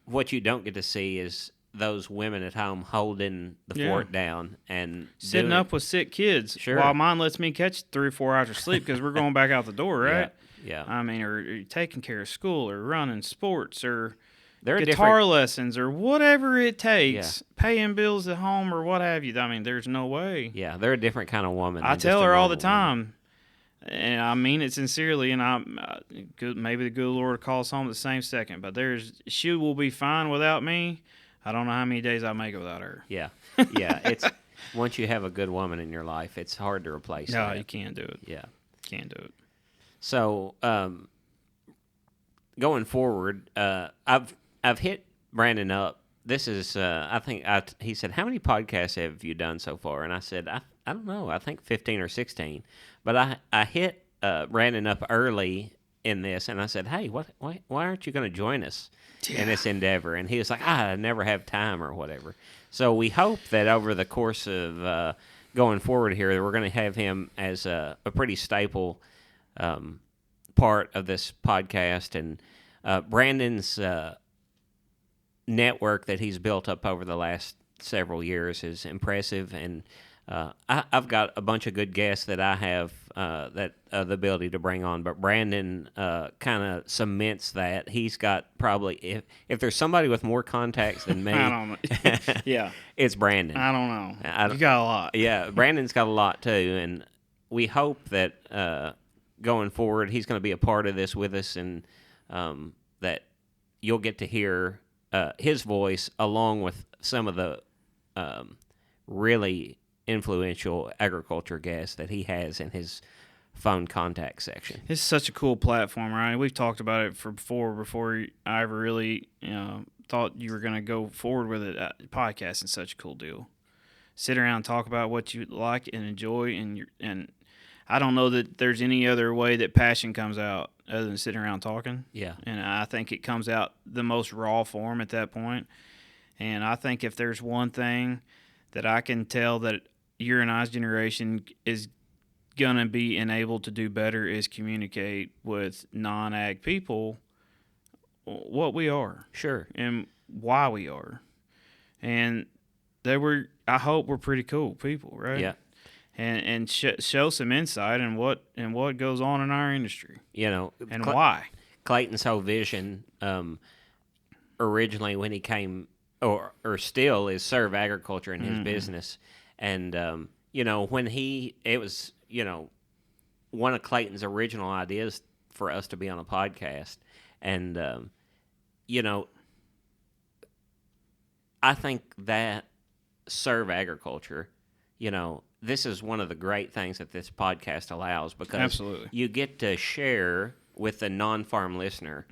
what you don't get to see is those women at home holding the fort down and sitting up with sick kids. Sure. While mine lets me catch 3 or 4 hours of sleep because we're going back out the door, right? Yeah. I mean, or taking care of school or running sports or They're guitar lessons or whatever it takes, paying bills at home or what have you. I mean, there's no way. Yeah, they're a different kind of woman. I than tell just a her all the normal woman. time, and I mean it sincerely, and maybe the good Lord calls home at the same second, but she will be fine without me. I don't know how many days I make it without her. Yeah. It's once you have a good woman in your life, it's hard to replace No, that. you can't do it. Yeah. Can't do it. So going forward, I've hit Brandon up. This is he said, how many podcasts have you done so far? And I said, I don't know. I think 15 or 16. But I hit Brandon up early in this, and I said, hey, why aren't you going to join us in this endeavor? And he was like, I never have time or whatever. So we hope that over the course of going forward here, that we're going to have him as a pretty staple part of this podcast. And Brandon's network that he's built up over the last several years is impressive. And I've got a bunch of good guests that I have the ability to bring on, but Brandon kind of cements that. He's got probably, if there's somebody with more contacts than me, I don't know. Yeah. it's Brandon. I don't know. You got a lot. Yeah, Brandon's got a lot too, and we hope that going forward he's going to be a part of this with us, and that you'll get to hear his voice along with some of the really influential agriculture guests that he has in his phone contact section. It's such a cool platform, Ryan. We've talked about it before I ever really thought you were going to go forward with it. Podcasting is such a cool deal. Sit around and talk about what you like and enjoy, and I don't know that there's any other way that passion comes out other than sitting around talking. Yeah. And I think it comes out the most raw form at that point. And I think if there's one thing that I can tell that your and I's generation is going to be enabled to do better is communicate with non-ag people what we are. Sure. And why we are. And I hope we're pretty cool people, right? Yeah. And show some insight in what goes on in our industry. And why. Clayton's whole vision originally when he came or still is serve agriculture in his business. And, when it was, one of Clayton's original ideas for us to be on a podcast. And, I think that serve agriculture, this is one of the great things that this podcast allows, because Absolutely. You get to share with the non-farm listener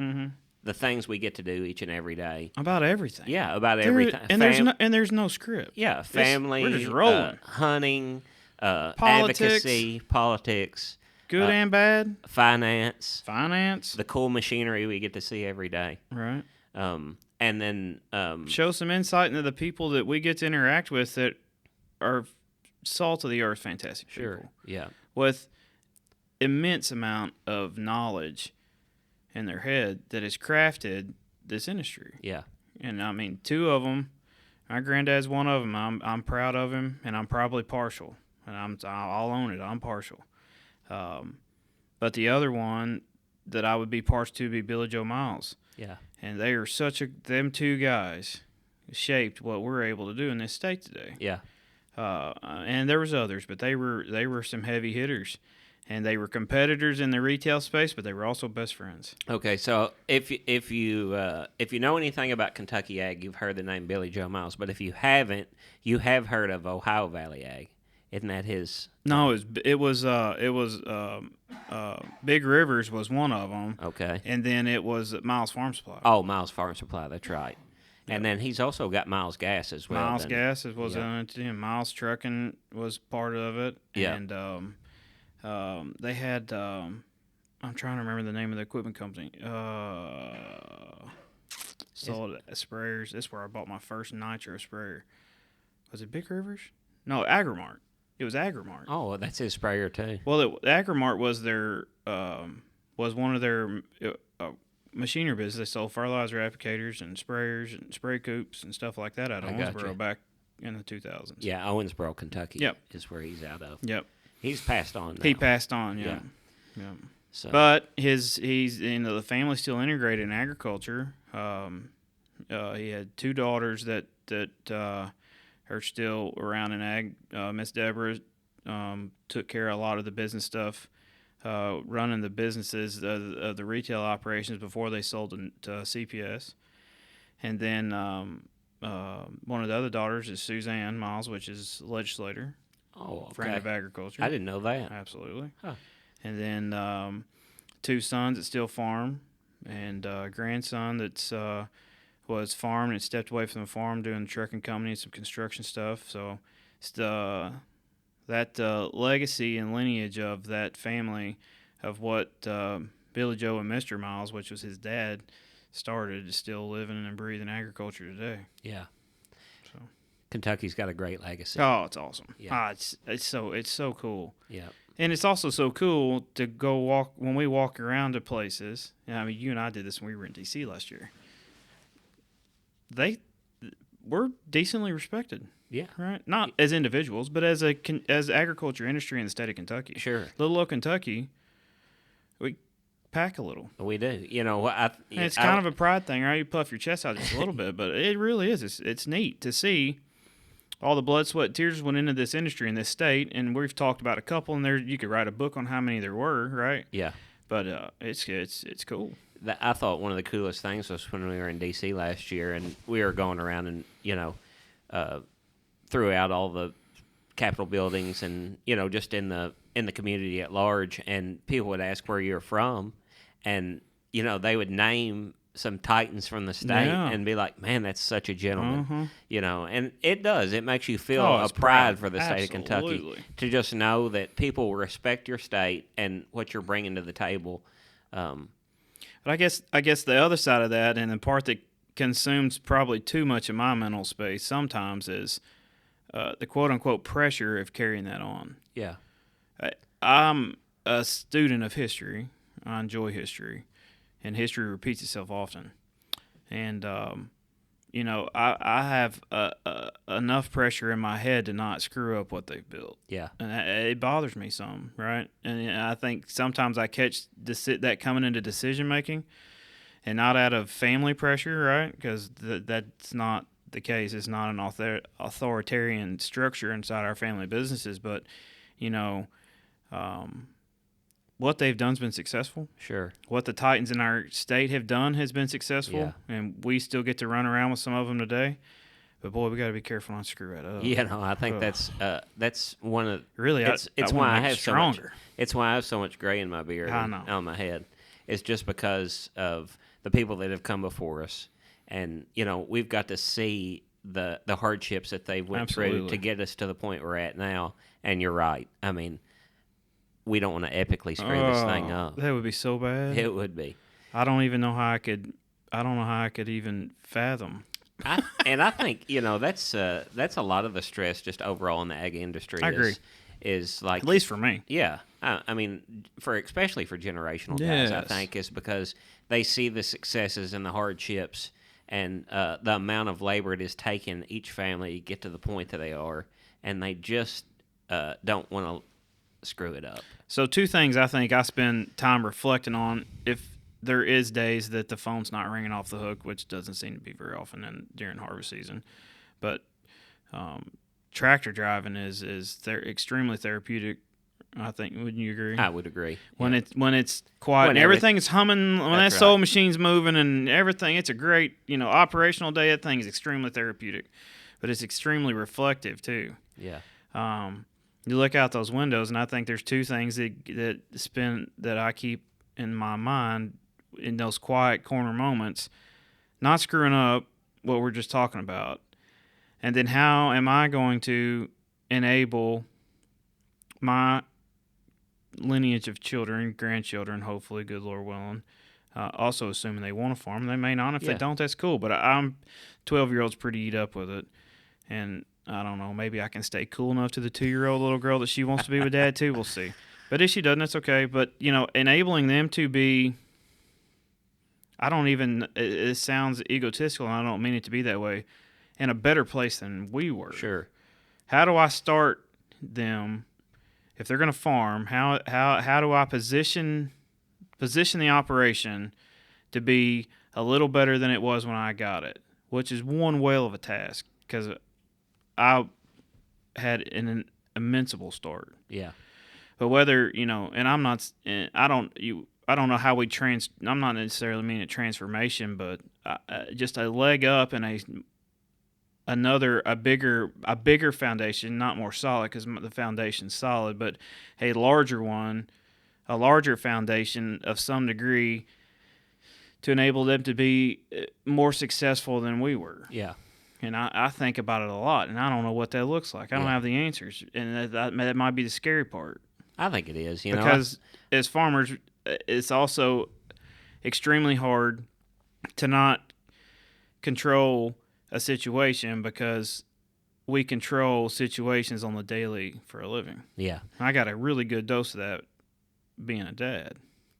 the things we get to do each and every day. About everything. Yeah, about everything. And there's no script. Yeah, family, we're just rolling. Hunting, Politics. advocacy, politics, Good and bad. finance, Finance. the cool machinery we get to see every day. Right. And then Show some insight into the people that we get to interact with that are salt of the earth, fantastic people. sure, yeah, With immense amount of knowledge in their head that has crafted this industry. yeah, And I mean, 2 of them. My granddad's one of them. I'm proud of him, and I'm probably partial. And I'll own it. I'm partial. But the other one that I would be partial to would be Billy Joe Miles. yeah, And they are them 2 guys shaped what we're able to do in this state today. yeah, And there was others, but they were some heavy hitters. and they were competitors in the retail space, but they were also best friends. Okay, so if you know anything about Kentucky Ag, you've heard the name Billy Joe Miles. But if you haven't, you have heard of Ohio Valley Ag. Isn't that his? No, Big Rivers was one of them, Okay. and then it was Miles Farm Supply. Oh, Miles Farm Supply. That's right. And then he's also got Miles Gas as well. Miles doesn't he? Gas was Yep. on it too. Miles Trucking was part of it, Yeah. and they had. I'm trying to remember the name of the equipment company. Sold sprayers. That's where I bought my first nitro sprayer. Was it Big Rivers? No, Agrimart. It was Agrimart. Oh, that's his sprayer too. Well, Agrimart was their was one of their machinery business. They sold fertilizer applicators and sprayers and spray coops and stuff like that out of I gotcha. Owensboro back in the 2000s. Yeah, Owensboro, Kentucky. Yep. Is where he's out of. Yep. He's passed on now. He passed on. Yeah. Yeah. Yeah. So, But he's the family's still integrated in agriculture. He had two daughters that are still around in ag. Miss Deborah took care of a lot of the business stuff, running the businesses, the retail operations before they sold to CPS. And then one of the other daughters is Suzanne Miles, which is legislator, friend of agriculture. I didn't know that. Absolutely. Huh. And then two sons that still farm, and a grandson that's was farmed and stepped away from the farm doing the trucking company and some construction stuff. So it's that legacy and lineage of that family of what Billy Joe and Mr. Miles, which was his dad, started, is still living and breathing agriculture today. Yeah. So Kentucky's got a great legacy. oh, it's awesome. Yeah. It's so cool. Yeah. And it's also so cool to go walk when we walk around to places. I mean, you and I did this when we were in D.C. last year. We're decently respected, Yeah. right? Not as individuals, but as agriculture industry in the state of Kentucky. Sure. Little old Kentucky, we pack a little. We do. You know, And it's kind of a pride thing, right? You puff your chest out just a little bit, but it really is. It's neat to see all the blood, sweat, and tears went into this industry in this state, and we've talked about a couple, and there you could write a book on how many there were, right? Yeah. But it's cool. I thought one of the coolest things was when we were in D.C. last year, and we were going around and, throughout all the Capitol buildings and, just in the community at large, and people would ask where you're from, and, they would name some titans from the state and be like, man, that's such a gentleman, and it does. It makes you feel a pride for the state of Kentucky to just know that people respect your state and what you're bringing to the table. But I guess the other side of that, and the part that consumes probably too much of my mental space sometimes, is the quote-unquote pressure of carrying that on. Yeah. I'm a student of history. I enjoy history, and history repeats itself often. And, I have enough pressure in my head to not screw up what they've built. Yeah. And it bothers me some, right? And I think sometimes I catch that coming into decision-making, and not out of family pressure, right? Because that's not the case. It's not an authoritarian structure inside our family businesses, but, what they've done has been successful. Sure. What the Titans in our state have done has been successful, and we still get to run around with some of them today. But boy, we got to be careful not to screw that up. Yeah, no, I think that's one of really. It's I why I make it have stronger. so much. It's why I have so much gray in my beard I and know. on my head. It's just because of the people that have come before us, and we've got to see the hardships that they went through Absolutely. to get us to the point we're at now. And you're right. I mean, we don't want to epically screw this thing up. That would be so bad. It would be. I don't even know how I could. I don't know how I could even fathom. I think that's a lot of the stress just overall in the ag industry. I agree. Is like, At least for me. yeah. I mean, especially for generational guys, I Yes. think is because they see the successes and the hardships and the amount of labor it has taken each family to get to the point that they are, and they just don't want to screw it up. So two things I think I spend time reflecting on if there is days that the phone's not ringing off the hook, which doesn't seem to be very often during harvest season. But tractor driving is extremely therapeutic I think. Wouldn't you agree? I would agree. When Yeah. it's quiet When and everything is humming, when that That's soul right. machine's moving and everything, it's a great, operational day. That thing is extremely therapeutic, but it's extremely reflective too. Yeah. You look out those windows, and I think there's two things that I keep in my mind in those quiet corner moments: not screwing up what we're just talking about, and then how am I going to enable my lineage of children, grandchildren, hopefully, good Lord willing. Also, assuming they want to farm, they may not. If they Yeah. don't, that's cool. But I'm 12-year-old's pretty eat up with it, and I don't know. Maybe I can stay cool enough to the 2-year-old little girl that she wants to be with dad too. We'll see. But if she doesn't, that's okay. But enabling them to be. I don't even. It sounds egotistical, and I don't mean it to be that way. In a better place than we were. Sure. How do I start them? If they're going to farm, how do I position the operation to be a little better than it was when I got it, which is one whale of a task because I had an immensible start. Yeah. But whether and I'm not, I don't know how we I'm not necessarily meaning a transformation, but just a leg up and a bigger foundation, not more solid because the foundation's solid, but a larger foundation of some degree to enable them to be more successful than we were. Yeah. And I think about it a lot, and I don't know what that looks like. I don't have the answers, and that might be the scary part. I think it is. Because as farmers, it's also extremely hard to not control a situation because we control situations on the daily for a living. Yeah. I got a really good dose of that being a dad.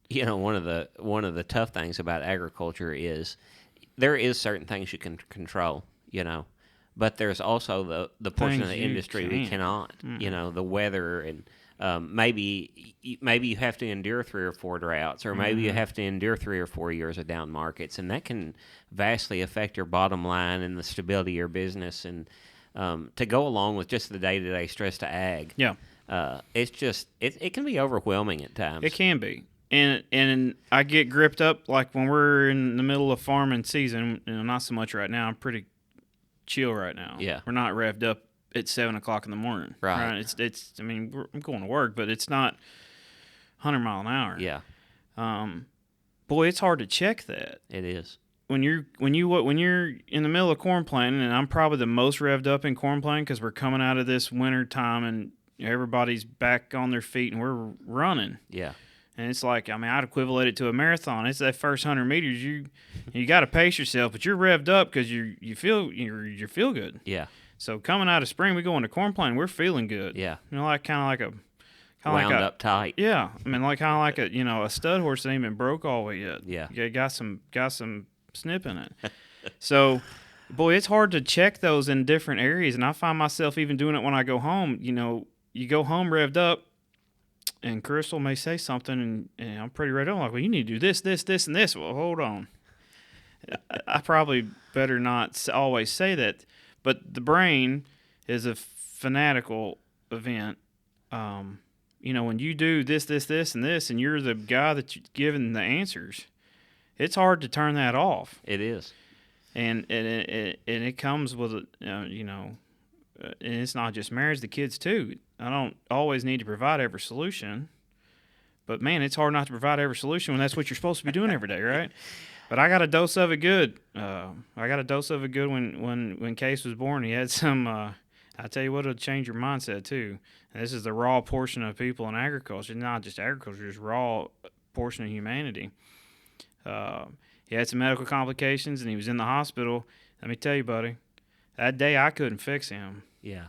One of the tough things about agriculture is there is certain things you can control, but there's also the portion of the Things you industry we can't. cannot. The weather and maybe you have to endure 3 or 4 droughts, or maybe you have to endure 3 or 4 years of down markets, and that can vastly affect your bottom line and the stability of your business. And to go along with just the day-to-day stress to ag, Yeah, it's just it can be overwhelming at times. it can be. And I get gripped up like when we're in the middle of farming season. Not so much right now. I'm pretty chill right now. Yeah. We're not revved up at 7:00 in the morning. Right. It's. I mean, I'm going to work, but it's not 100 mile an hour. Yeah, Boy, it's hard to check that it is. when you're in the middle of corn planting, and I'm probably the most revved up in corn planting because we're coming out of this winter time and everybody's back on their feet and we're running. Yeah. And it's like, I'd equivalent it to a marathon. It's that first 100 meters. You got to pace yourself, but you're revved up because you feel good. Yeah. So coming out of spring, we go into corn planting, we're feeling good. Yeah. Kind Wound up tight. yeah. Kind of like a stud horse that ain't been broke all the way yet. Yeah. You got some snip in it. So, boy, it's hard to check those in different areas, and I find myself even doing it when I go home. You go home revved up. And Crystal may say something, and I'm pretty ready. I'm like, well, you need to do this, this, this, and this. Well, hold on. I probably better not always say that. But the brain is a fanatical event. When you do this, this, this, and this, and you're the guy that's giving the answers, it's hard to turn that off. It is. And it comes with, and it's not just marriage, the kids too. I don't always need to provide every solution, but man, it's hard not to provide every solution when that's what you're supposed to be doing every day, right? But I got a dose of it good. When Case was born. He had some. I tell you what, it'll change your mindset too. And this is the raw portion of people in agriculture, not just agriculture, just raw portion of humanity. He had some medical complications, and he was in the hospital. Let me tell you, buddy, that day I couldn't fix him. Yeah.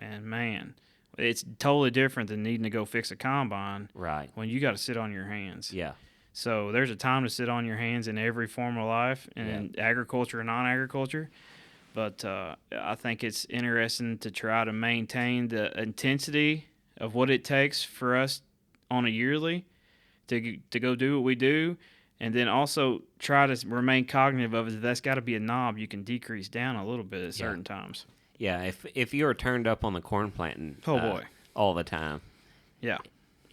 Man, it's totally different than needing to go fix a combine. Right. When you got to sit on your hands. Yeah. So there's a time to sit on your hands in every form of life, in agriculture and non-agriculture. But I think it's interesting to try to maintain the intensity of what it takes for us on a yearly to go do what we do, and then also try to remain cognitive of it. That's got to be a knob you can decrease down a little bit at certain times. Yeah, if you're turned up on the corn planting Oh, boy. all the time, Yeah.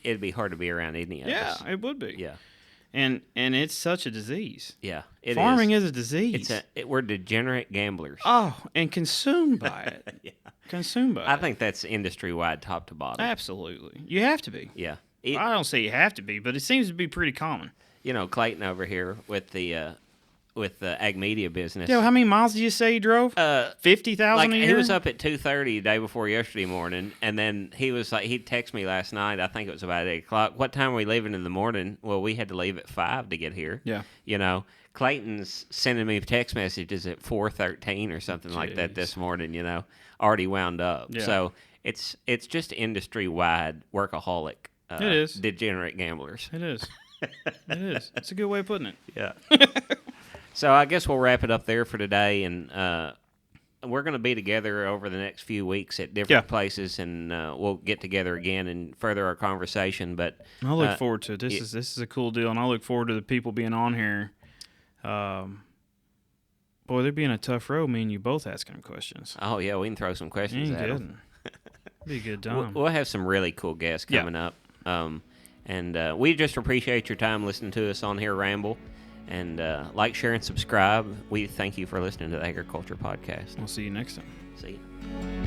it'd be hard to be around any of Yeah, us. it would be. Yeah. And it's such a disease. Yeah. It Farming is. is a disease. We're degenerate gamblers. Oh, and consumed by it. Yeah. Consumed by it. I think that's industry wide, top to bottom. Absolutely. You have to be. Yeah. I don't say you have to be, but it seems to be pretty common. You know, Clayton over here with the ag media business. Yo, how many miles did you say you drove? 50,000 Like a year? he was up at 2:30 the day before yesterday morning, and then he was like, he texted me last night. I think it was about 8:00. What time are we leaving in the morning? Well, we had to leave at 5 to get here. Yeah. You know, Clayton's sending me text messages at 4:13 or something like that this morning. You know, already wound up. Yeah. So it's just industry wide workaholic. It is. Degenerate gamblers. It is. It is. It's a good way of putting it. Yeah. So I guess we'll wrap it up there for today, and we're going to be together over the next few weeks at different places, and we'll get together again and further our conversation. But I look forward to it. This is a cool deal, and I look forward to the people being on here. Boy, they're being a tough road. Me and you both asking them questions. Oh yeah, we can throw some questions at them. Be a good time. We'll have some really cool guests coming up, and we just appreciate your time listening to us on here ramble. And like, share, and subscribe. We thank you for listening to the Agriculture Podcast. We'll see you next time. See you.